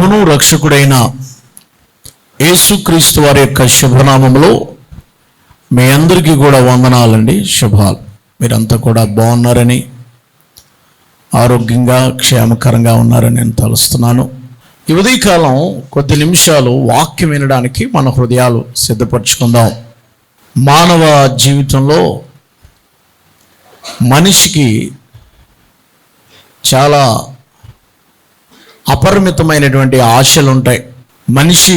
ప్రభువును రక్షకుడైన యేసుక్రీస్తు వారి యొక్క శుభనామములో మీ అందరికీ కూడా వందనాలండి, శుభాలు. మీరంతా కూడా బాగున్నారని, ఆరోగ్యంగా క్షేమకరంగా ఉన్నారని నేను తలుస్తున్నాను. ఈ ఉదయకాలం కొద్ది నిమిషాలు వాక్యం వినడానికి మన హృదయాలు సిద్ధపరచుకుందాం. మానవ జీవితంలో మనిషికి చాలా అపరిమితమైనటువంటి ఆశలు ఉంటాయి. మనిషి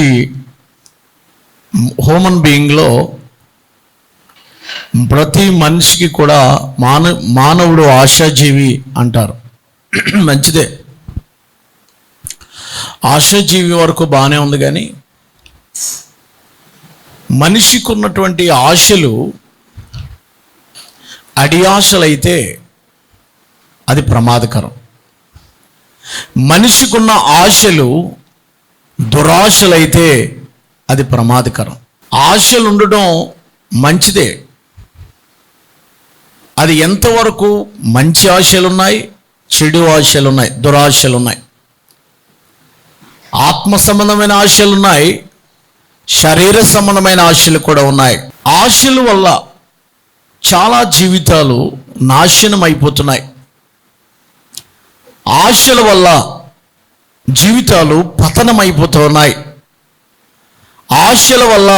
హ్యూమన్ బీయింగ్లో ప్రతి మనిషికి కూడా మానవుడు ఆశాజీవి అంటారు. మంచిదే, ఆశాజీవి వరకు బాగానే ఉంది. కానీ మనిషికి ఉన్నటువంటి ఆశలు అడి ఆశలైతే అది ప్రమాదకరం. మనిషికున్న ఆశలు దురాశలైతే అది ప్రమాదకరం. ఆశలు ఉండడం మంచిదే. అది ఎంతవరకు మంచి ఆశలు ఉన్నాయి, చెడు ఆశలు ఉన్నాయి, దురాశలు ఉన్నాయి. ఆత్మ సంబంధమైన ఆశలు ఉన్నాయి, శరీర సంబంధమైన ఆశలు కూడా ఉన్నాయి. ఆశల వల్ల చాలా జీవితాలు నాశనం అయిపోతున్నాయి. ఆశల వల్ల జీవితాలు పతనమైపోతున్నాయి. ఆశల వల్ల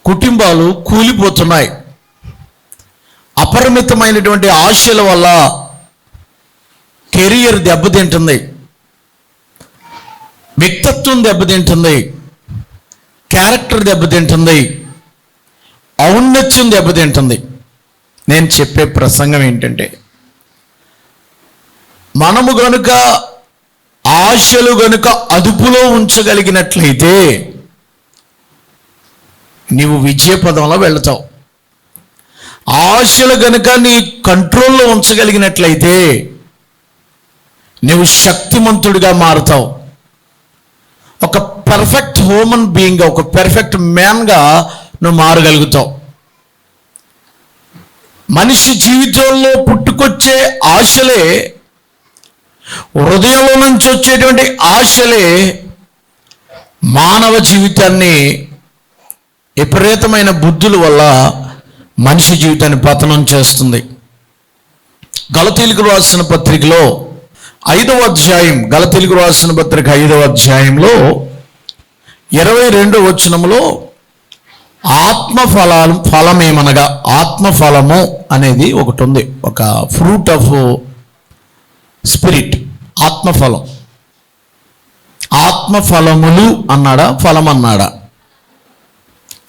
కుటుంబాలు కూలిపోతున్నాయి. అపరిమితమైనటువంటి ఆశల వల్ల కెరియర్ దెబ్బతింటుంది, వ్యక్తిత్వం దెబ్బతింటుంది, క్యారెక్టర్ దెబ్బతింటుంది, ఔన్నత్యం దెబ్బతింటుంది. నేను చెప్పే ప్రసంగం ఏంటంటే, మనము గనుక ఆశలు గనుక అదుపులో ఉంచగలిగినట్లయితే నీవు విజయ పదంలో వెళతావు. ఆశలు గనుక నీ కంట్రోల్లో ఉంచగలిగినట్లయితే నీవు శక్తిమంతుడిగా మారుతావు. ఒక పర్ఫెక్ట్ హ్యూమన్ బీయింగ్, ఒక పర్ఫెక్ట్ మ్యాన్గా నువ్వు మారగలుగుతావు. మనిషి జీవితంలో పుట్టుకొచ్చే ఆశలే, హృదయంలో నుంచి వచ్చేటువంటి ఆశలే మానవ జీవితాన్ని విపరీతమైన బుద్ధుల వల్ల మనిషి జీవితాన్ని పతనం చేస్తుంది. గలతీయులకు రాసిన పత్రికలో 5వ అధ్యాయం, గలతీయులకు రాసిన పత్రిక 5వ అధ్యాయంలో 22వ వచనములో ఫలమేమనగా, ఆత్మఫలము అనేది ఒకటి ఉంది. ఒక ఫ్రూట్ ఆఫ్ స్పిరిట్, ఆత్మఫలం. ఆత్మఫలములు అన్నాడా, ఫలం అన్నాడా?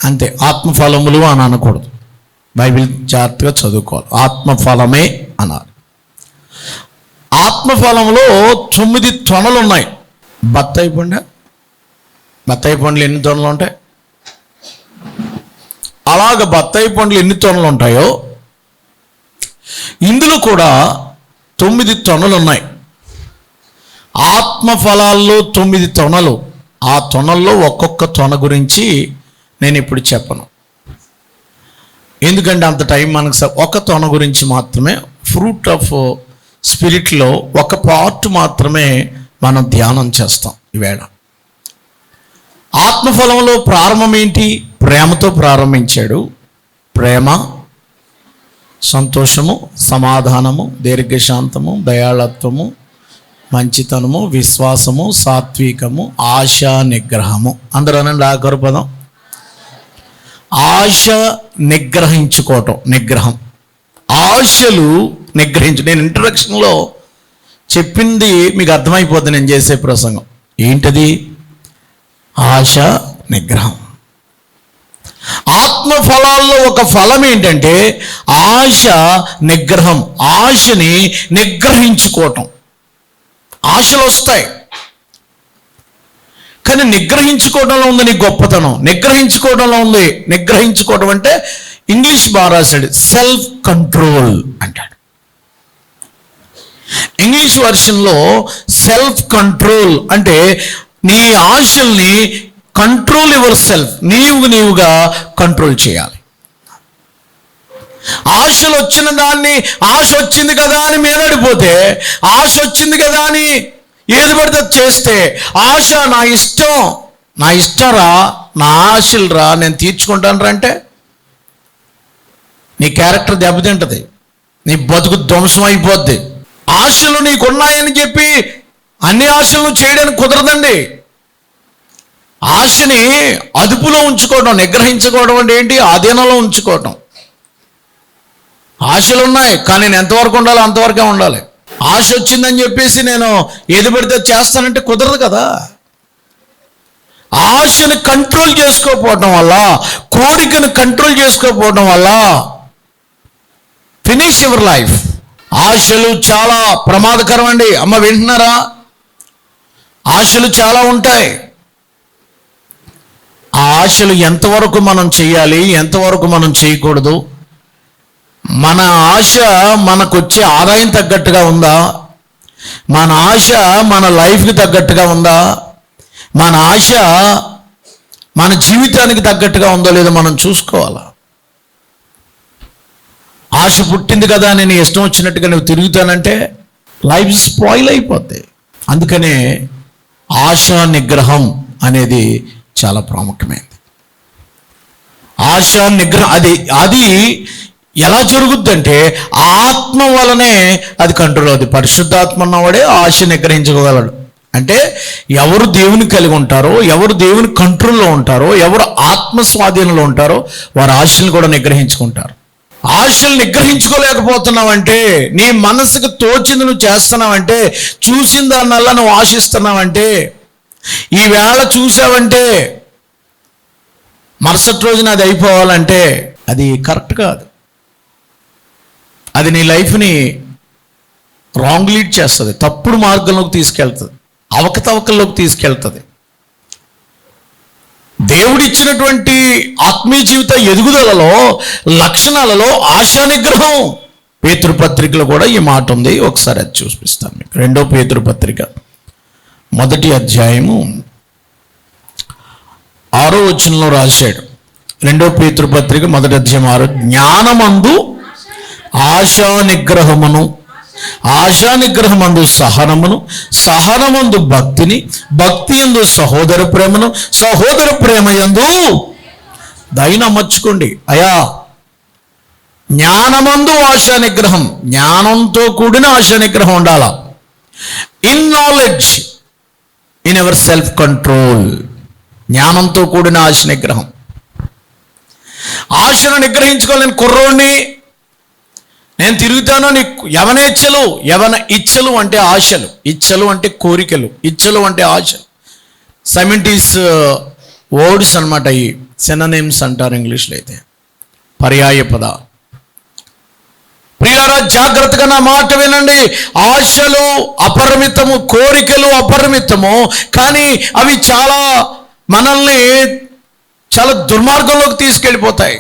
అంతే, ఆత్మఫలములు అని అనకూడదు. బైబిల్ జాగ్రత్తగా చదువుకోవాలి. ఆత్మఫలమే అన్నారు. ఆత్మఫలంలో 9 తొనలు ఉన్నాయి. బత్తాయి పండ్లు ఎన్ని తొనలు ఉంటాయి? అలాగ బత్తాయి పండ్లు ఎన్ని తొనలు ఉంటాయో ఇందులో కూడా 9 తొనలు ఉన్నాయి. ఆత్మఫలాల్లో 9 తొనలు. ఆ తొనల్లో ఒక్కొక్క తొన గురించి నేను ఇప్పుడు చెప్పను, ఎందుకంటే అంత టైం మనకు. ఒక తొన గురించి మాత్రమే, ఫ్రూట్ ఆఫ్ స్పిరిట్లో ఒక పార్ట్ మాత్రమే మనం ధ్యానం చేస్తాం ఈవేళ. ఆత్మఫలంలో ప్రారంభం ఏంటి? ప్రేమతో ప్రారంభించాడు. ప్రేమ, సంతోషము, సమాధానము, దీర్ఘశాంతము, దయాళత్వము, మంచితనము, విశ్వాసము, సాత్వికము, ఆశ, నిగ్రహము. అందరూ అనండి ఆఖరు పదం. ఆశ నిగ్రహించుకోవటం, నిగ్రహం. ఆశలు నిగ్రహించు. నేను ఇంట్రడక్షన్లో చెప్పింది మీకు అర్థమైపోద్ది నేను చేసే ప్రసంగం. ఏంటది? ఆశ, నిగ్రహం. ఆత్మఫలాల్లో ఒక ఫలం ఏంటంటే ఆశ, నిగ్రహం. ఆశని నిగ్రహించుకోవటం. ఆశలు వస్తాయి, కానీ నిగ్రహించుకోవడంలో ఉంది నీ గొప్పతనం. నిగ్రహించుకోవడంలో ఉంది. నిగ్రహించుకోవడం అంటే ఇంగ్లీష్ బాగా రాశాడు, సెల్ఫ్ కంట్రోల్ అంటాడు. ఇంగ్లీష్ వర్షన్లో సెల్ఫ్ కంట్రోల్ అంటే నీ ఆశల్ని కంట్రోల్ యువర్ సెల్ఫ్, నీవుగా కంట్రోల్ చేయాలి. ఆశలు వచ్చిన దాన్ని, ఆశ వచ్చింది కదా అని మీదడిపోతే, ఆశ వచ్చింది కదా అని ఏది పడితే అది చేస్తే ఆశ నా ఇష్టం, నా ఇష్టంరా, నా ఆశలురా, నేను తీర్చుకుంటాను రా అంటే నీ క్యారెక్టర్ దెబ్బతింటది, నీ బతుకు ధ్వంసం అయిపోద్ది. ఆశలు నీకున్నాయని చెప్పి అన్ని ఆశలను చేయడానికి కుదరదండి. ఆశని అదుపులో ఉంచుకోవడం, నిగ్రహించుకోవడం అంటే ఏంటి? ఆధీనంలో ఉంచుకోవడం. ఆశలు ఉన్నాయి, కానీ నేను ఎంతవరకు ఉండాలో అంతవరకే ఉండాలి. ఆశ వచ్చిందని చెప్పేసి నేను ఏది పడితే చేస్తానంటే కుదరదు కదా. ఆశని కంట్రోల్ చేసుకోకపోవడం వల్ల, కోరికను కంట్రోల్ చేసుకోకపోవడం వల్ల ఫినిష్ యువర్ లైఫ్. ఆశలు చాలా ప్రమాదకరం అండి. అమ్మ వింటున్నారా? ఆశలు చాలా ఉంటాయి. ఆ ఆశలు ఎంతవరకు మనం చేయాలి, ఎంతవరకు మనం చేయకూడదు, మన ఆశ మనకు వచ్చే ఆదాయం తగ్గట్టుగా ఉందా, మన ఆశ మన లైఫ్కి తగ్గట్టుగా ఉందా, మన ఆశ మన జీవితానికి తగ్గట్టుగా ఉందో లేదో మనం చూసుకోవాలా. ఆశ పుట్టింది కదా నేను ఇష్టం వచ్చినట్టుగా నువ్వు తిరుగుతానంటే లైఫ్ స్పాయిల్ అయిపోద్ది. అందుకనే ఆశా నిగ్రహం అనేది చాలా ప్రాముఖ్యమైనది. ఆశా నిగ్రహం అది ఎలా జరుగుద్దంటే ఆత్మ వలనే అది కంట్రోల్ అవుతుంది. పరిశుద్ధాత్మ ఉన్నవాడే ఆశ నిగ్రహించగలడు. అంటే ఎవరు దేవుని కలిగి ఉంటారో, ఎవరు దేవుని కంట్రోల్లో ఉంటారో, ఎవరు ఆత్మ స్వాధీనంలో ఉంటారో వారు ఆశలను కూడా నిగ్రహించుకుంటారు. ఆశలు నిగ్రహించుకోలేకపోతున్నావంటే, నీ మనసుకు తోచింది నువ్వు చేస్తున్నావంటే, చూసిన దానివల్ల నువ్వు ఆశిస్తున్నావంటే, ఈవేళ చూసావంటే మరుసటి రోజున అది అయిపోవాలంటే అది కరెక్ట్ కాదు. అది నీ లైఫ్ని రాంగ్ లీడ్ చేస్తుంది, తప్పుడు మార్గంలోకి తీసుకెళ్తుంది, అవకతవకల్లోకి తీసుకెళ్తుంది. దేవుడిచ్చినటువంటి ఆత్మీయ జీవిత ఎదుగుదలలో లక్షణాలలో ఆశా నిగ్రహం. పేతురు పత్రికలో కూడా ఈ మాట ఉంది. ఒకసారి అది చూపిస్తాను మీకు. 2వ పేతురు పత్రిక 1వ అధ్యాయము 6వ వచనంలో రాశాడు. 2వ పేతురు పత్రిక 1వ అధ్యాయం 6. జ్ఞానమందు ఆశా నిగ్రహమును, ఆశా నిగ్రహమందు సహనమును, సహనమందు భక్తిని, భక్తి యందు సహోదర ప్రేమను, సహోదర ప్రేమ యందు దయను అమర్చుకోండి. అయా జ్ఞానమందు ఆశా నిగ్రహం, జ్ఞానంతో కూడిన ఆశా నిగ్రహం ఉండాలా. In knowledge, in ever self control. జ్ఞానంతో కూడిన ఆశ నిగ్రహం. ఆశను నిగ్రహించుకోలేని కుర్రోడిని నేను తిరుగుతాను. నీకు యవనేచ్ఛలు, యవన ఇచ్చలు అంటే ఆశలు, ఇచ్చలు అంటే కోరికలు, ఇచ్చలు అంటే ఆశలు. 70s వర్డ్స్ అనమాట. ఈ సినోనిమ్స్ అంటారు ఇంగ్లీష్లో అయితే, పర్యాయ పద. ప్రియులారా జాగ్రత్తగా నా మాట వినండి. ఆశలు అపరిమితము, కోరికలు అపరిమితము, కానీ అవి చాలా మనల్ని చాలా దుర్మార్గంలోకి తీసుకెళ్ళిపోతాయి.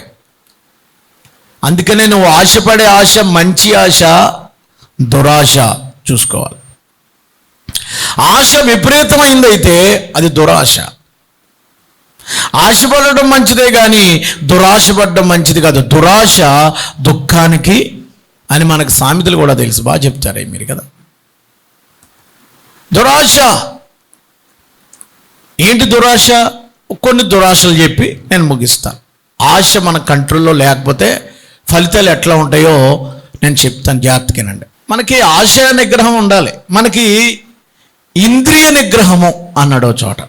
అందుకనే నువ్వు ఆశపడే ఆశ మంచి ఆశ, దురాశ చూసుకోవాలి. ఆశ విపరీతమైందైతే అది దురాశ. ఆశపడడం మంచిదే కానీ దురాశపడడం మంచిది కాదు. దురాశ దుఃఖానికి అని మనకు సామెతలు కూడా తెలుసు, బాగా చెప్తారే మీరు కదా. దురాశ ఏంటి? దురాశ కొన్ని దురాశలు చెప్పి నేను ముగిస్తాను. ఆశ మన కంట్రోల్లో లేకపోతే ఫలితాలు ఎట్లా ఉంటాయో నేను చెప్తాను, జాగ్రత్తగానండి. మనకి ఆశ నిగ్రహం ఉండాలి. మనకి ఇంద్రియ నిగ్రహము అన్నాడు చోట.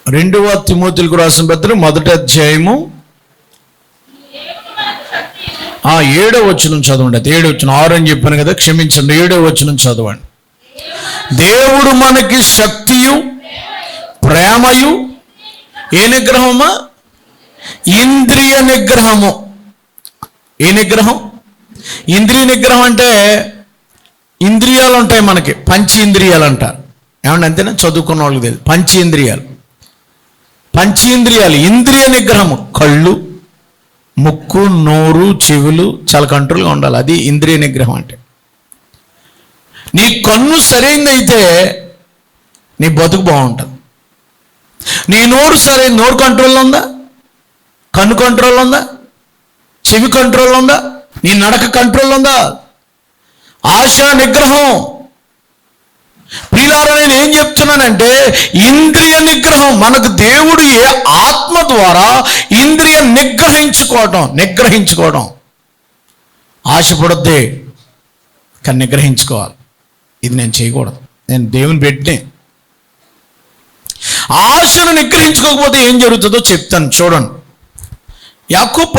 2వ తిమోతిలకు రాసిన పత్రిక 1వ అధ్యాయము 7వ వచనం చదవండి. 7వ వచనం, 6 అని చెప్పాను కదా, క్షమించండి. 7వ వచనం చదవండి. దేవుడు మనకి శక్తియు ప్రేమయు, ఏ నిగ్రహమా? ఇంద్రియ నిగ్రహము. ఏ నిగ్రహం? ఇంద్రియ నిగ్రహం అంటే ఇంద్రియాలు ఉంటాయి మనకి, పంచేంద్రియాలు అంటారు. ఏమంటే అంతేనా? చదువుకున్న వాళ్ళకి తెలియదు. పంచేంద్రియాలు, ఇంద్రియ నిగ్రహము. కళ్ళు, ముక్కు, నోరు, చెవులు చాలా కంట్రోల్గా ఉండాలి. అది ఇంద్రియ నిగ్రహం అంటే. నీ కన్ను సరైనదైతే నీ బతుకు బాగుంటుంది. నీ నోరు సరైన, నోరు కంట్రోల్లో ఉందా? కన్ను కంట్రోల్లో ఉందా? చెవి కంట్రోల్లో ఉందా? నీ నడక కంట్రోల్లో ఉందా? ఆశా నిగ్రహం. ప్రియులారా, నేను ఏం చెప్తున్నానంటే ఇంద్రియ నిగ్రహం, మనకు దేవుడు ఆత్మ ద్వారా ఇంద్రియ నిగ్రహించుకోవడం ఆశపడొద్దే, కానీ నిగ్రహించుకోవాలి. ఇది నేను చేయకూడదు, నేను దేవుని పెట్టినే. ఆశను నిగ్రహించుకోకపోతే ఏం జరుగుతుందో చెప్తాను, చూడండి. యాకోబు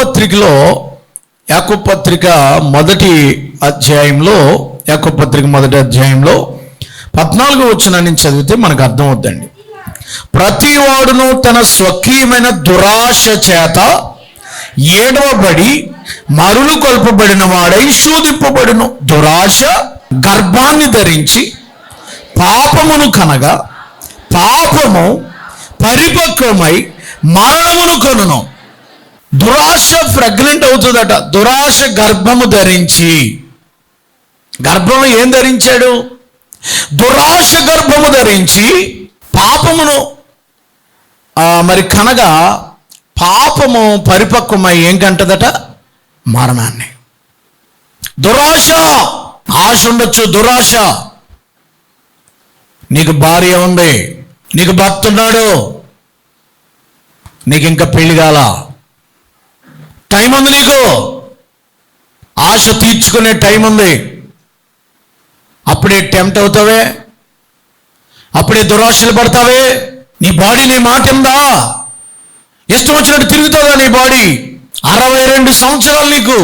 పత్రిక మొదటి అధ్యాయంలో 14వ వచనం నుంచి చదివితే మనకు అర్థం అవుద్దండి. ప్రతి వాడును తన స్వకీయమైన దురాశ చేత ఏడవబడి మరులు కొల్పబడిన వాడై శోధింపబడును. దురాశ గర్భాన్ని ధరించి పాపమును కనగా, పాపము పరిపక్వమై మరణమును కొనును. దురాశ ప్రెగ్నెంట్ అవుతుందట. దురాశ గర్భము ధరించి, గర్భము ఏం ధరించాడు? దురాశ గర్భము ధరించి పాపమును మరి కనగా, పాపము పరిపక్వమై ఏం కంటదట? మరణాన్ని. దురాశ, ఆశ ఉండొచ్చు, దురాశ. నీకు భార్య ఉంది, నీకు భర్త ఉన్నాడు, నీకు ఇంకా పెళ్లి కాల, టైం ఉంది, నీకు ఆశ తీర్చుకునే టైం ఉంది. అప్పుడే టెంప్ట్ అవుతావే, అప్పుడే దురాశలు పడతావే. నీ బాడీ నీ మాట ఉందా? ఇష్టం వచ్చినట్టు తిరుగుతుందా నీ బాడీ? 62 సంవత్సరాలు నీకు.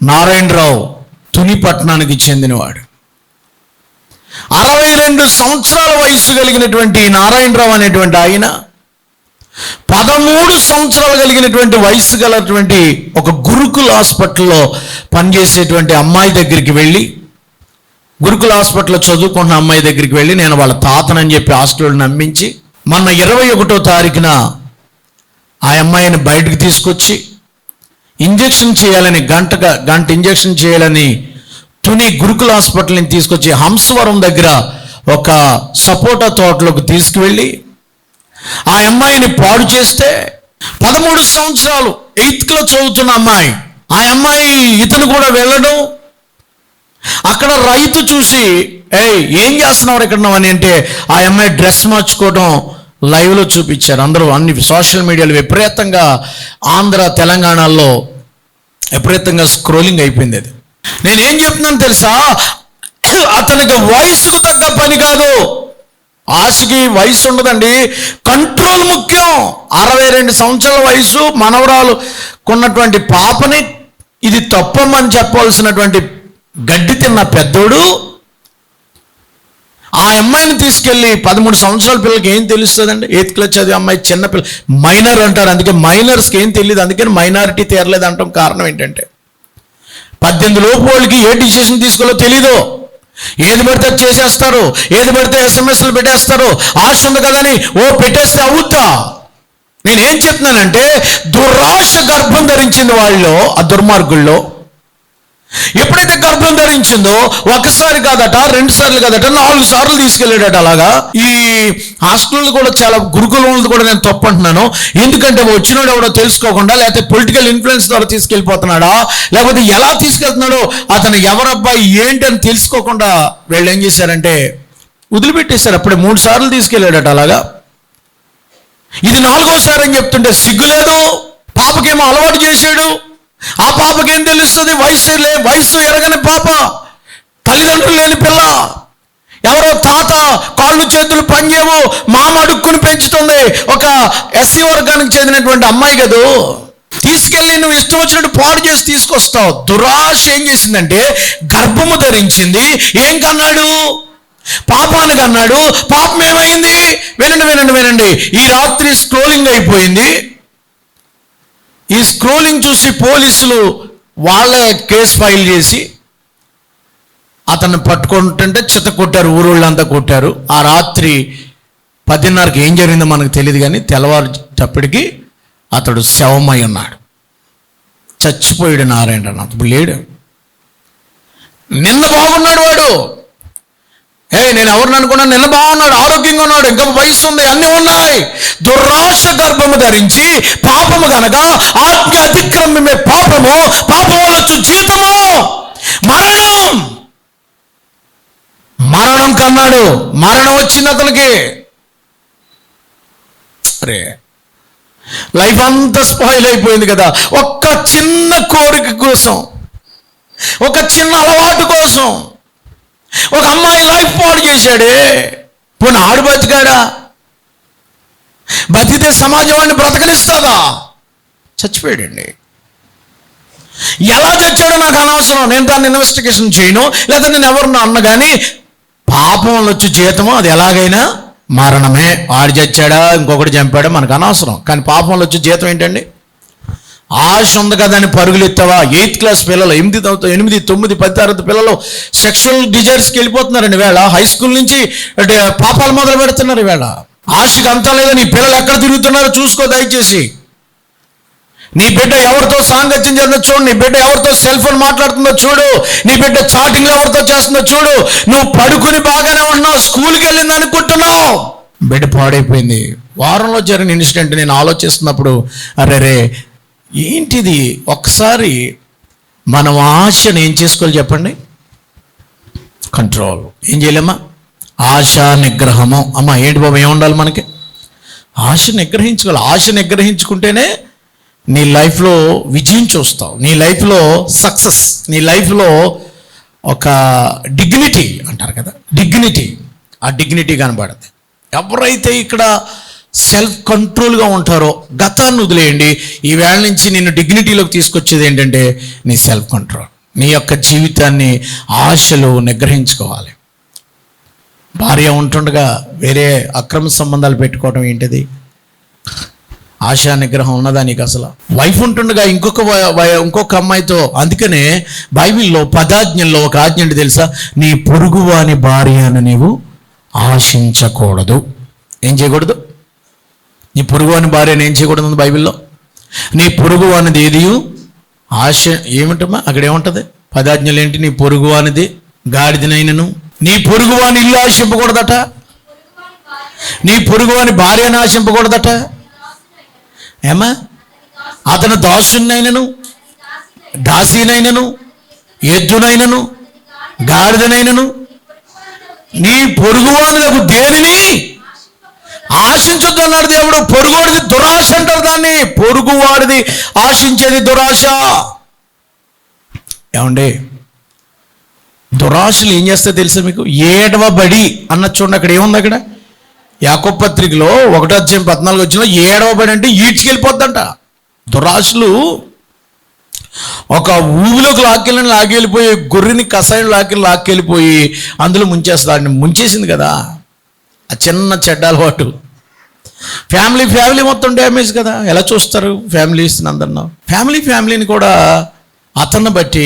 నారాయణరావు తుని పట్టణానికి చెందినవాడు. 62 సంవత్సరాల వయసు కలిగినటువంటి నారాయణరావు అనేటువంటి ఆయన 13 సంవత్సరాలు కలిగినటువంటి వయసు గలటువంటి ఒక గురుకుల హాస్పిటల్లో పనిచేసేటువంటి అమ్మాయి దగ్గరికి వెళ్ళి, గురుకుల హాస్పిటల్లో చదువుకున్న అమ్మాయి దగ్గరికి వెళ్ళి, నేను వాళ్ళ తాతనని చెప్పి హాస్టల్లో నమ్మించి, మొన్న 21వ తారీఖున ఆ అమ్మాయిని బయటకు తీసుకొచ్చి ఇంజెక్షన్ చేయాలని, గంట ఇంజెక్షన్ చేయాలని తుని గురుకుల హాస్పిటల్ని తీసుకొచ్చి హంసవరం దగ్గర ఒక సపోటా తోటలోకి తీసుకువెళ్ళి ఆ అమ్మాయిని పాడు చేస్తే, 13 సంవత్సరాలు 8th క్లాస్ చదువుతున్న అమ్మాయి, ఆ అమ్మాయి ఇతను కూడా వెళ్ళడం, అక్కడ రైతు చూసి, ఏం చేస్తున్నావు ఇక్కడ అని అంటే, ఆ అమ్మాయి డ్రెస్ మార్చుకోవడం లైవ్లో చూపించారు. అందరూ అన్ని సోషల్ మీడియాలో విపరీతంగా, ఆంధ్ర తెలంగాణలో విపరీతంగా స్క్రోలింగ్ అయిపోయింది. అది నేనేం చెప్తున్నాను తెలుసా? అతనికి వయసుకు తగ్గ పని కాదు, ఆశకి వయసు ఉండదండి, కంట్రోల్ ముఖ్యం. 62 సంవత్సరాల వయసు మనవరాలు కొన్నటువంటి పాపని ఇది తప్పమని చెప్పవలసినటువంటి గడ్డి తిన్న పెద్దోడు ఆ అమ్మాయిని తీసుకెళ్ళి, 13 సంవత్సరాల పిల్లలకి ఏం తెలుస్తుందండి? 8th క్లాస్ చదివే అమ్మాయి, చిన్నపిల్ల, మైనర్ అంటారు. అందుకే మైనర్స్కి ఏం తెలియదు, అందుకని మైనారిటీ తీరలేదు అంటాం. కారణం ఏంటంటే 18 లోపు వాళ్ళకి ఏ డిసిషన్ తీసుకోవాలో తెలీదు. ఏది పడితే చేసేస్తారు, ఏది పడితే SMS పెట్టేస్తారు. ఆశ ఉంది కదని పెట్టేస్తే అవుతా. నేనేం చెప్తున్నానంటే, దురాశ గర్భం ధరించింది వాళ్ళలో, ఆ దుర్మార్గుల్లో. ఎప్పుడైతే గర్భం ధరించిందో ఒకసారి కాదట, 2 సార్లు కాదట, 4 సార్లు తీసుకెళ్ళాడట. అలాగా ఈ హాస్టల్ కూడా చాలా గురుకులం కూడా నేను తప్పు అంటున్నాను. ఎందుకంటే వచ్చినాడు ఎవడో తెలుసుకోకుండా, లేకపోతే పొలిటికల్ ఇన్ఫ్లుయెన్స్ ద్వారా తీసుకెళ్ళిపోతున్నాడా, లేకపోతే ఎలా తీసుకెళ్తున్నాడో, అతను ఎవరబ్బాయి ఏంటి అని తెలుసుకోకుండా వీళ్ళు ఏం చేశారంటే వదిలిపెట్టేశారు. అప్పుడే 3 సార్లు తీసుకెళ్ళాడట. అలాగా ఇది 4వసారి అని చెప్తుంటే సిగ్గులేదు. పాపకేమో అలవాటు చేశాడు. ఆ పాపకేం తెలుస్తుంది? వయసు ఎరగని పాప, తల్లిదండ్రులు లేని పిల్ల, ఎవరో తాత కాళ్ళు చేతులు పనిచేయవు, మామ అడుక్కుని పెంచుతుంది. ఒక SC వర్గానికి చెందినటువంటి అమ్మాయి కదూ, తీసుకెళ్ళి నువ్వు ఇష్టం వచ్చినట్టు పాడు చేసి తీసుకొస్తావు. దురాశ ఏం చేసిందంటే గర్భము ధరించింది. ఏం కన్నాడు? పాపానికి అన్నాడు. పాపం ఏమైంది? వినండి. ఈ రాత్రి స్క్రోలింగ్ అయిపోయింది. ఈ స్క్రోలింగ్ చూసి పోలీసులు వాళ్ళే కేసు ఫైల్ చేసి అతన్ని పట్టుకుంటుంటే చిత్త కొట్టారు, ఊరోళ్ళంతా కొట్టారు. ఆ రాత్రి 10:30కి ఏం జరిగిందో మనకు తెలియదు, కానీ తెల్లవారుటప్పటికి అతడు శవమై ఉన్నాడు. చచ్చిపోయాడు నారాయణరావు. ఇప్పుడు లేడు. నిన్న బాగున్నాడు వాడు. నేను ఎవరిని అనుకున్నాను? నిన్న బాగున్నాడు, ఆరోగ్యంగా ఉన్నాడు, ఇంకా వయసు ఉంది, అన్నీ ఉన్నాయి. దురాశ గర్భము ధరించి పాపము కనుక ఆజ్ఞ అతిక్రమమే పాపము, పాపం వల్ల జీతము మరణం కన్నాడు. మరణం వచ్చింది అతనికి. అరే, లైఫ్ అంతా స్పాయిల్ అయిపోయింది కదా. ఒక్క చిన్న కోరిక కోసం, ఒక చిన్న అలవాటు కోసం ఒక అమ్మాయి లైఫ్ పాడు చేశాడే. పోనీ ఆడు బతికాడా? బతికితే సమాజం వాడిని బ్రతకనిస్తుందా? చచ్చిపోయాడండి. ఎలా చచ్చాడో నాకు అనవసరం, నేను దాన్ని ఇన్వెస్టిగేషన్ చేయను, లేదా నేను ఎవరినో అన్న. కానీ పాపం వల్ల వచ్చే జీతము అది ఎలాగైనా మరణమే. వాడు చచ్చాడా ఇంకొకటి చంపాడా మనకు అనవసరం. కానీ పాపం వల్ల వచ్చే జీతం ఏంటండి? ఆశ ఉంది కదా అని పరుగులు ఎత్తావా? 8th క్లాస్ పిల్లలు, 8, 9, 10 తరగతి పిల్లలు సెక్షువల్ డిజైర్స్కి వెళ్ళిపోతున్నారండి వేళ. హై స్కూల్ నుంచి పాపాలు మొదలు పెడుతున్నారు వేళ. ఆశకి అంతా లేదా? నీ పిల్లలు ఎక్కడ తిరుగుతున్నారో చూసుకో దయచేసి. నీ బిడ్డ ఎవరితో సాంగత్యం చేస్తుందో చూడు, నీ బిడ్డ ఎవరితో సెల్ ఫోన్ మాట్లాడుతుందో చూడు, నీ బిడ్డ చాటింగ్ ఎవరితో చేస్తుందో చూడు. నువ్వు పడుకుని బాగానే ఉన్నావు, స్కూల్కి వెళ్ళింది అనుకుంటున్నావు, బిడ్డ పాడైపోయింది. వారంలో జరిగిన ఇన్సిడెంట్ నేను ఆలోచిస్తున్నప్పుడు అరే ఏంటిది? ఒక్కసారి మనం ఆశను ఏం చేసుకోవాలి చెప్పండి? కంట్రోల్. ఏం చేయలేమ్మా? ఆశ నిగ్రహము. అమ్మ ఏంటి బాబు, ఏముండాలి మనకి? ఆశ నిగ్రహించుకోవాలి. ఆశ నిగ్రహించుకుంటేనే నీ లైఫ్లో విజయం చూస్తావు, నీ లైఫ్లో సక్సెస్, నీ లైఫ్లో ఒక డిగ్నిటీ అంటారు కదా, డిగ్నిటీ, ఆ డిగ్నిటీ కనబడుతుంది. ఎవరైతే ఇక్కడ సెల్ఫ్ కంట్రోల్గా ఉంటారో, గతాన్ని వదిలేయండి, ఈ వేళ నుంచి నిన్ను డిగ్నిటీలోకి తీసుకొచ్చేది ఏంటంటే నీ సెల్ఫ్ కంట్రోల్. నీ యొక్క జీవితాన్ని ఆశలు నిగ్రహించుకోవాలి. భార్య ఉంటుండగా వేరే అక్రమ సంబంధాలు పెట్టుకోవడం ఏంటిది? ఆశా నిగ్రహం ఉన్నదా నీకు అసలు? వైఫ్ ఉంటుండగా ఇంకొక అమ్మాయితో. అందుకనే బైబిల్లో 10 ఆజ్ఞల్లో ఒక ఆజ్ఞ అంటే తెలుసా? నీ పొరుగువాని భార్య అని నీవు ఆశించకూడదు. ఏం చేయకూడదు? నీ పొరుగువాని భార్యను ఏం చేయకూడదు బైబిల్లో? నీ పొరుగువానిది ఏది ఆశ ఏమిటమ్మా? అక్కడ ఏముంటుంది? 10 ఆజ్ఞలు ఏంటి? నీ పొరుగువానిది గాడిదనైనను, నీ పొరుగువాని ఇల్లు ఆశింపకూడదట, నీ పొరుగువాని భార్యను ఆశింపకూడదట. ఏమా? అతను దాసునైనను, దాసీనైనను, ఎద్దునైనను, గాడిదనైనను నీ పొరుగువానులకు దేనిని ఆశించొద్దు అన్నాడు దేవుడు. పొరుగువాడిది దురాశ అంటారు దాన్ని. పొరుగువాడిది ఆశించేది దురాశ. ఏమండి, దురాశలు ఏం చేస్తే తెలుసా మీకు? ఏడవబడి అన్న చూడండి, అక్కడ ఏముంది? అక్కడ యాకోబు పత్రికలో 1:14 వచ్చిన ఏడవబడి అంటే ఈడ్చుకెళ్ళిపోద్దంట. దురాశలు ఒక ఊబిలోకి లాక్కెళ్ళిపోయి గొర్రెని కషాయం లాక్కెళ్ళిపోయి అందులో ముంచేస్తుంది. ముంచేసింది కదా ఆ చిన్న చెడ్డ అలవాటు. ఫ్యామిలీ మొత్తం డ్యామేజ్ కదా. ఎలా చూస్తారు ఫ్యామిలీస్ని అందరినో? ఫ్యామిలీని కూడా అతన్ని బట్టి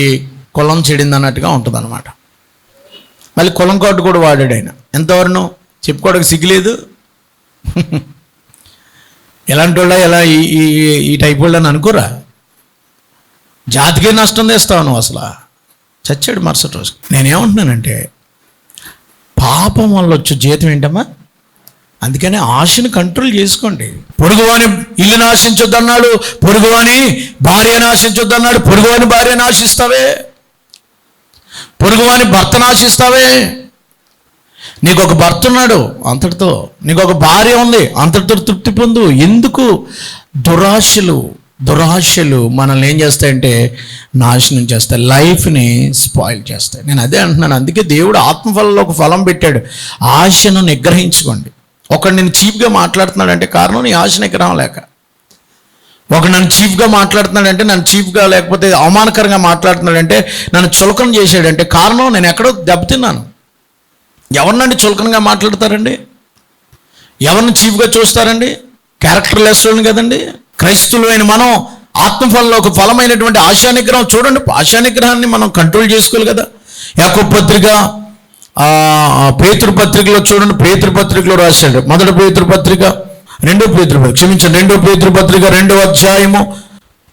కులం చెడింది అన్నట్టుగా ఉంటుంది అనమాట. మళ్ళీ కులం కార్డు కూడా వాడాడు ఆయన. ఎంతవరకు చెప్పుకోవడానికి సిగ్గులేదు. ఎలాంటి వాళ్ళ ఎలా ఈ టైప్ వాళ్ళని అనుకోరా? జాతికే నష్టం తెస్తావు నువ్వు. అసలు చచ్చాడు మరుసటి రోజు. నేనేమంటున్నానంటే పాపం వల్ల వచ్చే జీతం ఏంటమ్మా? అందుకనే ఆశను కంట్రోల్ చేసుకోండి. పొరుగువాని ఇల్లుని ఆశించొద్దు అన్నాడు, పొరుగువాని భార్యను ఆశించొద్దు అన్నాడు. పొరుగువాని భార్యను ఆశిస్తావే, పొరుగువాని భర్తను ఆశిస్తావే. నీకు ఒక భర్త ఉన్నాడు, అంతటితో. నీకు ఒక భార్య ఉంది, అంతటితో తృప్తి పొందు. ఎందుకు? దురాశలు మనల్ని ఏం చేస్తాయంటే నాశనం చేస్తాయి, లైఫ్ని స్పాయిల్ చేస్తాయి. నేను అదే అంటున్నాను. అందుకే దేవుడు ఆత్మఫలంలో ఒక ఫలం పెట్టాడు, ఆశను నిగ్రహించుకోండి. ఒకడు నేను చీప్గా మాట్లాడుతున్నాడంటే కారణం నీ ఆశ నిగ్రహం లేక. ఒకడు నన్ను చీప్గా మాట్లాడుతున్నాడంటే, నన్ను చీప్గా లేకపోతే అవమానకరంగా మాట్లాడుతున్నాడంటే, నన్ను చులకన చేశాడంటే కారణం నేను ఎక్కడో దెబ్బతిన్నాను. ఎవరినండి చులకనగా మాట్లాడతారండి? ఎవరిని చీప్గా చూస్తారండి? క్యారెక్టర్ లెస్ కదండి. క్రైస్తవులైన మనం ఆత్మఫలంలో ఒక ఫలమైనటువంటి ఆశా నిగ్రహం చూడండి. ఆశా నిగ్రహాన్ని మనం కంట్రోల్ చేసుకోవాలి కదా. యాకోబు పత్రిక, పేతురు పత్రికలో చూడండి. పేతురు పత్రికలో రాశాడు. 1 పేతురు పత్రిక, 2 పేతురు పత్రిక 2వ అధ్యాయము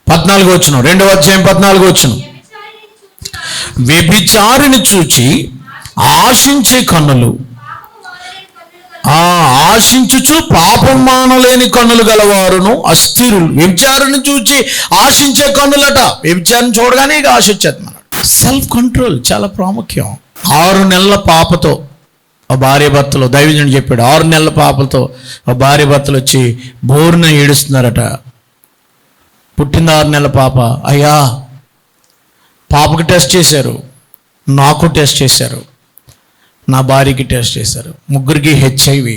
14వ వచనం. 2వ అధ్యాయం 14వ వచనం. వ్యభిచారిని చూచి ఆశించే కన్నులు, ఆశించుచు పాపం మానలేని కన్నులు గలవారును అస్థిరులు. వ్యభిచారిని చూచి ఆశించే కన్నులట. వ్యభిచారిని చూడగానే ఇక ఆశ వచ్చేది. మన సెల్ఫ్ కంట్రోల్ చాలా ప్రాముఖ్యం. 6 నెలల పాపతో ఆ భార్య భర్తలు, దైవజనుడు చెప్పాడు, 6 నెలల పాపలతో ఆ భార్య భర్తలు వచ్చి బోరున ఏడుస్తున్నారట. పుట్టింది 6 నెలల పాప. అయ్యా, పాపకి టెస్ట్ చేశారు, నాకు టెస్ట్ చేశారు, నా భార్యకి టెస్ట్ చేశారు, ముగ్గురికి HIV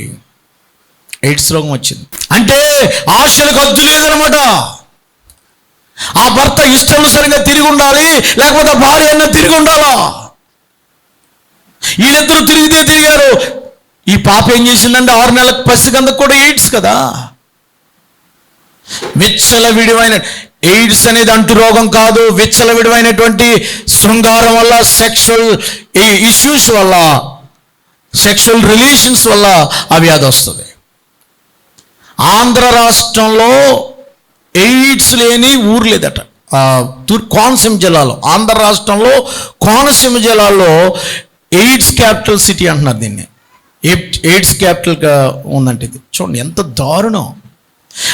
ఎయిడ్స్ రోగం వచ్చింది. అంటే ఆశలకు హద్దు లేదనమాట. ఆ భర్త ఇష్టానుసారంగా తిరిగి ఉండాలి, లేకపోతే ఆ భార్య అన్న తిరిగి ఉండాలా. వీళ్ళిద్దరూ తిరిగారు. ఈ పాప ఏం చేసిందంటే 6 నెలల పసికందుకు కూడా ఎయిడ్స్ కదా. విచ్చలవిడివైన ఎయిడ్స్ అనేది అంటు రోగం కాదు, విచ్చలవిడివైనటువంటి శృంగారం వల్ల, సెక్షువల్ ఇష్యూస్ వల్ల, సెక్షువల్ రిలేషన్స్ వల్ల ఆ వ్యాధి వస్తుంది. ఆంధ్ర రాష్ట్రంలో ఎయిడ్స్ లేని ఊరు లేదట. కోనసీమ జిల్లాలో, ఆంధ్ర రాష్ట్రంలో కోనసీమ జిల్లాలో ఎయిడ్స్ క్యాపిటల్ సిటీ అంటున్నారు దీన్ని. ఎయిడ్స్ క్యాపిటల్గా ఉందంటే ఇది చూడండి ఎంత దారుణం.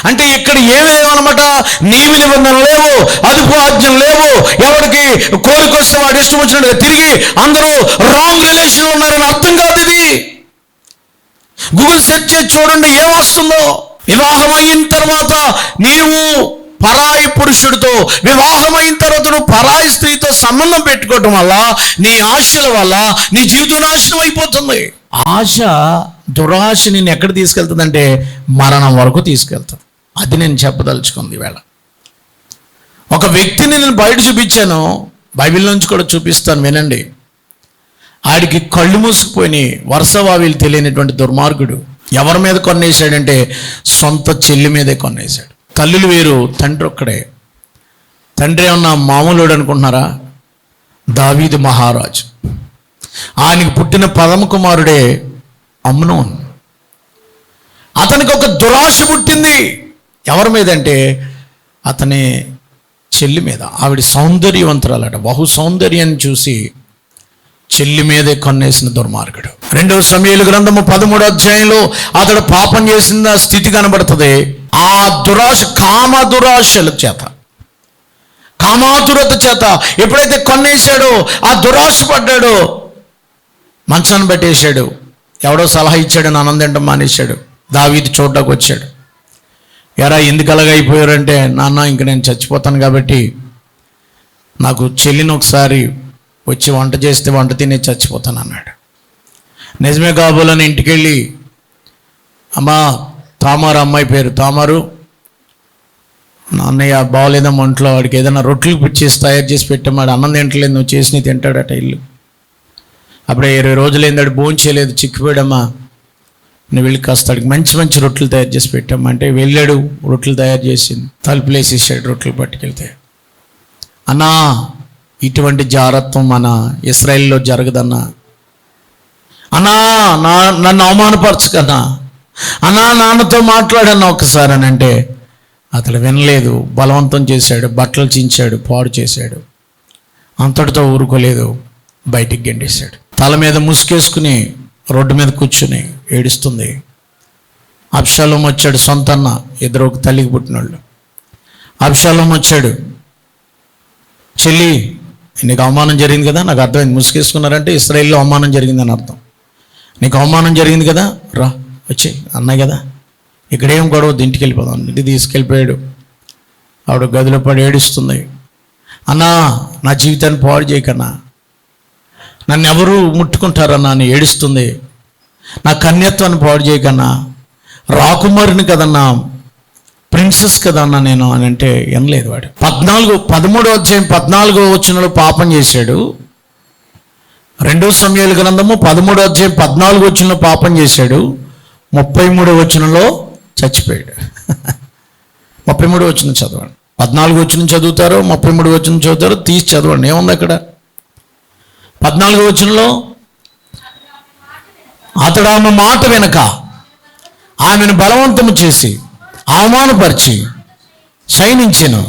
అంటే ఇక్కడ ఏమేమన్నమాట, నియమ నిబంధనలు లేవు, అదుపు ఆజ్ఞలు లేవు, ఎవరికి కోరికొస్తే వాడు ఇష్టం వచ్చినట్టుగా తిరిగి అందరూ రాంగ్ రిలేషన్ ఉన్నారని అర్థం కాదు. ఇది గూగుల్ సెర్చ్ చేసి చూడండి ఏమొస్తుందో. వివాహం అయిన తర్వాత నీవు పరాయి పురుషుడితో, వివాహం అయిన తర్వాత నువ్వు పరాయి స్త్రీతో సంబంధం పెట్టుకోవటం వల్ల, నీ ఆశల వల్ల నీ జీవితం నాశనం అయిపోతుంది. ఆశ, దురాశ నేను ఎక్కడ తీసుకెళ్తుందంటే మరణం వరకు తీసుకెళ్తాను. అది నేను చెప్పదలుచుకుంది ఈవేళ. ఒక వ్యక్తిని నేను బయట చూపించాను, బైబిల్ నుంచి కూడా చూపిస్తాను, వినండి. ఆడికి కళ్ళు మూసుకుపోయినాయి, వరుసవావిలు తెలియనటువంటి దుర్మార్గుడు ఎవరి మీద కొన్నేసాడంటే సొంత చెల్లి మీదే కొన్నేసాడు. తల్లులు వేరు, తండ్రి ఒక్కడే. తండ్రి ఏమన్నా మామూలుడు అనుకుంటున్నారా? దావీదు మహారాజు. ఆయనకు పుట్టిన 11వ కుమారుడే అమ్నోన్. అతనికి ఒక దురాశ పుట్టింది. ఎవరి మీద అంటే అతని చెల్లి మీద. ఆవిడ సౌందర్యవంతురాలట, బహు సౌందర్యాన్ని చూసి చెల్లి మీదే కొన్నేసిన దుర్మార్గుడు. 2వ సమూయేలు గ్రంథము 13వ అధ్యాయంలో అతడు పాపం చేసిన స్థితి కనబడుతుంది. ఆ దురాశ, కామదురాశల చేత, కామాతురత చేత ఎప్పుడైతే కొన్నేసాడో, ఆ దురాశ పడ్డాడో, మంచాన్ని పెట్టేశాడు. ఎవడో సలహా ఇచ్చాడని ఆనందం మానేశాడు. దావీదు చూడ్డానికి వచ్చాడు. ఎరా ఎందుకు అలాగైపోయారంటే, నాన్న ఇంక నేను చచ్చిపోతాను కాబట్టి నాకు చెల్లిని ఒకసారి వచ్చి వంట చేస్తే వంట తినే చచ్చిపోతాను అన్నాడు. నిజమే కాబోలని ఇంటికి వెళ్ళి, అమ్మా తామారు, అమ్మాయి పేరు తామారు, అన్నయ్య బాగోలేదమ్మా ఒంట్లో, వాడికి ఏదైనా రొట్టెలు తయారు చేసి పెట్టామాడు, అన్నం తింటలేదు, నువ్వు చేసినవి తింటాడట ఇల్లు. అప్పుడే 20 రోజులు ఏందాడు, భోజనం చేయలేదు, చిక్కిపోయాడమ్మా, నువ్వు వెళ్ళి కాస్త అడిగి మంచి మంచి రొట్టెలు తయారు చేసి పెట్టామా అంటే వెళ్ళాడు. రొట్టెలు తయారు చేసింది, తలుపులేసేసాడు. రొట్టెలు పట్టుకెళ్తే, అన్నా ఇటువంటి జారత్వం మన ఇశ్రాయేల్లో జరగదన్నా, అన్నా నన్ను అవమానపరచకన్నా, అన్నా నాన్నతో మాట్లాడన్నా ఒకసారి అని అంటే అతడు వినలేదు. బలవంతం చేశాడు, బట్టలు చించాడు, పాడు చేశాడు. అంతటితో ఊరుకోలేదు, బయటికి గెంటేశాడు. తల మీద ముసుకేసుకుని రోడ్డు మీద కూర్చుని ఏడుస్తుంది. అబ్షాలోము వచ్చాడు, సొంతన్న, ఇద్దరు ఒక తల్లికి పుట్టినోళ్ళు. అబ్షాలోము వచ్చాడు, చెల్లి నీకు అవమానం జరిగింది కదా, నాకు అర్థమైంది, ముసుకేసుకున్నారంటే ఇశ్రాయేల్లో అవమానం జరిగిందని అర్థం. నీకు అవమానం జరిగింది కదా, రా వచ్చి అన్నాయి కదా, ఇక్కడేం గొడవ, ఇంటికి వెళ్ళిపోదాం. ఇంటికి తీసుకెళ్ళిపోయాడు. ఆవిడ గదిలో పడి ఏడుస్తుంది. అన్నా నా జీవితాన్ని పాడు చేయకన్నా, నన్ను ఎవరు ముట్టుకుంటారన్నా అని ఏడుస్తుంది. నా కన్యత్వాన్ని పాడు చేయకన్నా, రాకుమారిని కదన్నా, ప్రిన్సెస్ కదన్నా నేను అని అంటే వినలేదు వాడు. 13వ అధ్యాయం 14వ వచనంలో పాపం చేశాడు. 2వ సమూయేలు గ్రంథము 13వ అధ్యాయం 14వ వచనంలో పాపం చేశాడు. 33వ వచనంలో చచ్చిపోయాడు. 33వ వచనం చదవండి. 14వ వచనం చదువుతారు, 33వ వచనం చదువుతారు, తీసి చదవండి ఏముంది అక్కడ. 14వ వచనంలో అతడు ఆమె మాట వెనక ఆమెను బలవంతము చేసి అవమానపరిచి శయనించెను.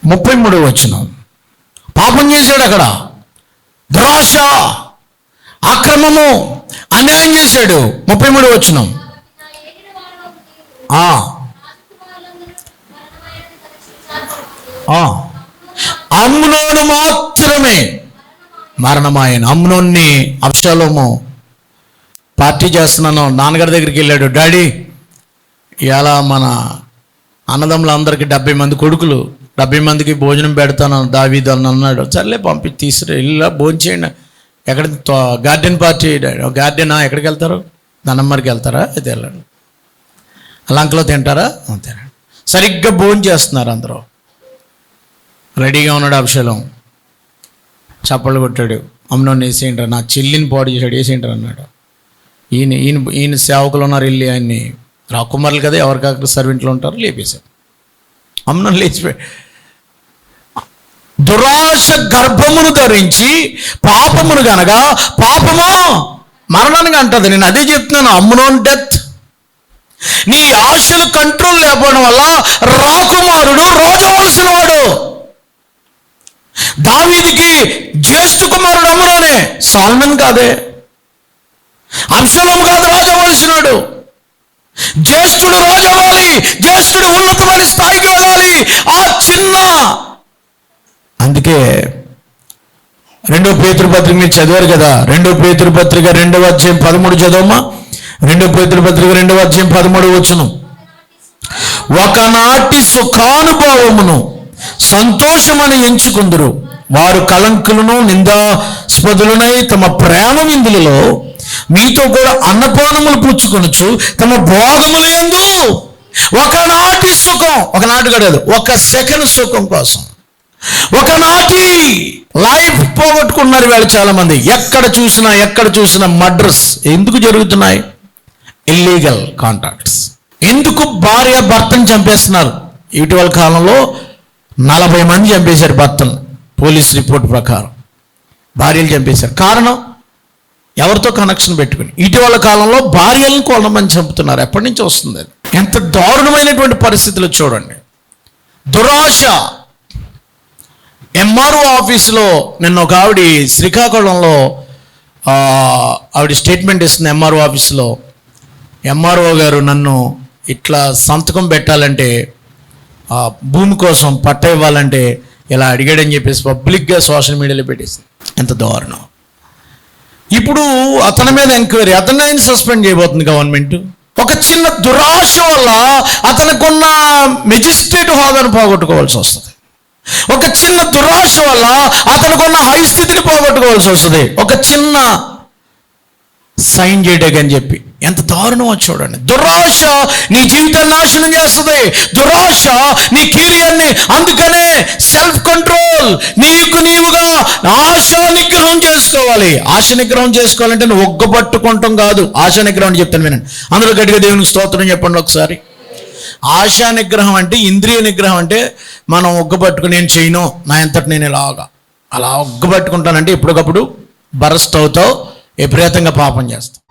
33వ వచనం పాపం చేశాడు. అక్కడ దురాశ, అక్రమము, అన్యాయం చేశాడు. 33వ వచనం అమ్నోను మాత్రమే మరణమాయన. అమ్నోన్ని అబ్షాలోము పార్టీ చేస్తున్నాను నాన్నగారి దగ్గరికి వెళ్ళాడు. డాడీ, ఇలా మన అన్నదమ్ములందరికీ 70 మంది కొడుకులు, 70 మందికి భోజనం పెడతాను దావీదు అని అన్నాడు. సర్లే తీసుకురా, ఇలా భోజనం చేయండి. ఎక్కడ గార్డెన్ పార్టీ, గార్డెనా, ఎక్కడికి వెళ్తారు? దనమ్మరికి వెళ్తారా? అయితే వెళ్ళండి. లంకలో తింటారా? తినండి. సరిగ్గా భోజనం చేస్తున్నారు అందరూ. రెడీగా ఉన్నాడు అబ్షాలోం. చప్పళ్ళు కొట్టాడు. అమ్నోన్ని వేసేయంటారు, నా చెల్లిని పాడు చేశాడు, వేసేయంటారు అన్నాడు. ఈయన సేవకులు ఉన్నారు, వెళ్ళి ఆయన్ని, రాకుమారులు కదా, ఎవరికాక సర్వెంట్లు ఉంటారు, లేపేశారు. అమ్నోన్ లేచిపోయాడు. దురాశ గర్భమును ధరించి పాపమును గనగా పాపము మరణానికి అంటది. నేను అదే చెప్తున్నాను, అమ్నోన్ డెత్. నీ ఆశలు కంట్రోల్ లేకపోవడం వల్ల రాకుమారుడు రోజవలసిన వాడు. దావీదుకి జ్యేష్ఠ కుమారుడు అమ్నోనే, సొలొమోను కాదే. అబ్షాలోము కాదు రాజవలసినాడు. జ్యేష్ఠుడు రాజవ్వాలి, జ్యేష్ఠుడు ఉన్నతమైన స్థాయికి వెళ్ళాలి. ఆ చిన్న, అందుకే 2 పేతురు పత్రిక మీరు చదివారు కదా, 2 పేతురు పత్రిక 2వ అధ్యాయం 13 చదవమ్మా. 2 పేతురు పత్రిక 2వ అధ్యాయం 13 వచనం. ఒకనాటి సుఖానుభవమును సంతోషమని ఎంచుకుందురు, వారు కలంకులను నిందాస్పదులనై తమ ప్రేమ విందులలో మీతో కూడా అన్నపానములు పుచ్చుకొనొచ్చు తమ భోగములు యందు ఒకనాటి సుఖం, ఒకనాటి కాదు, ఒక సెకండ్ సుఖం కోసం ఒకనాటి లైఫ్ పోగొట్టుకున్నారు వీళ్ళు చాలా మంది. ఎక్కడ చూసినా మర్డర్స్ ఎందుకు జరుగుతున్నాయి? Illegal contracts. ఎందుకు భార్య భర్తను చంపేస్తున్నారు? ఇటీవల కాలంలో 40 మంది చంపేశారు భర్తను, పోలీస్ రిపోర్ట్ ప్రకారం భార్యలు చంపేశారు. కారణం ఎవరితో కనెక్షన్ పెట్టుకుని. ఇటీవల కాలంలో భార్యలను కొంతమంది చంపుతున్నారు. ఎప్పటి నుంచి వస్తుంది అది? ఎంత దారుణమైనటువంటి పరిస్థితులు చూడండి. దురాశ. ఎంఆర్ఓ ఆఫీసులో నిన్న ఒక ఆవిడ శ్రీకాకుళంలో ఆవిడ స్టేట్మెంట్ ఇస్తుంది ఎంఆర్ఓ ఆఫీసులో. ఎంఆర్ఓ గారు నన్ను ఇట్లా సంతకం పెట్టాలంటే, భూమి కోసం పట్ట ఇవ్వాలంటే ఇలా అడిగాడని చెప్పేసి పబ్లిక్గా సోషల్ మీడియాలో పెట్టేసింది. ఎంత దారుణం. ఇప్పుడు అతని మీద ఎంక్వైరీ, అతన్ని సస్పెండ్ చేయబోతుంది గవర్నమెంట్. ఒక చిన్న దురాశ వల్ల అతనికున్న మెజిస్ట్రేట్ హోదాను పోగొట్టుకోవాల్సి వస్తుంది. ఒక చిన్న దురాశ వల్ల అతనికున్న హై స్థితిని పోగొట్టుకోవాల్సి వస్తుంది. ఒక చిన్న సైన్ చేయడానికి అని చెప్పి. ఎంత దారుణమో చూడండి. దురాశ నీ జీవితాన్ని నాశనం చేస్తుంది. దురాశ నీ కెరియర్ని. అందుకనే సెల్ఫ్ కంట్రోల్, నీకు నీవుగా ఆశ నిగ్రహం చేసుకోవాలి. ఆశ నిగ్రహం చేసుకోవాలంటే నువ్వు ఒగ్గబట్టుకుంటాం కాదు. ఆశ నిగ్రహం చెప్తాను వినండి. అందులో గట్టిగా దేవునికి స్తోత్రం చెప్పండి ఒకసారి. ఆశా నిగ్రహం అంటే, ఇంద్రియ నిగ్రహం అంటే మనం ఒగ్గబట్టుకుని నేను చేయను, నా ఎంతటి నేను అలా ఒగ్గబట్టుకుంటానంటే ఎప్పటికప్పుడు బరస్ట్ అవుతావు, విపరీతంగా పాపం చేస్తావు.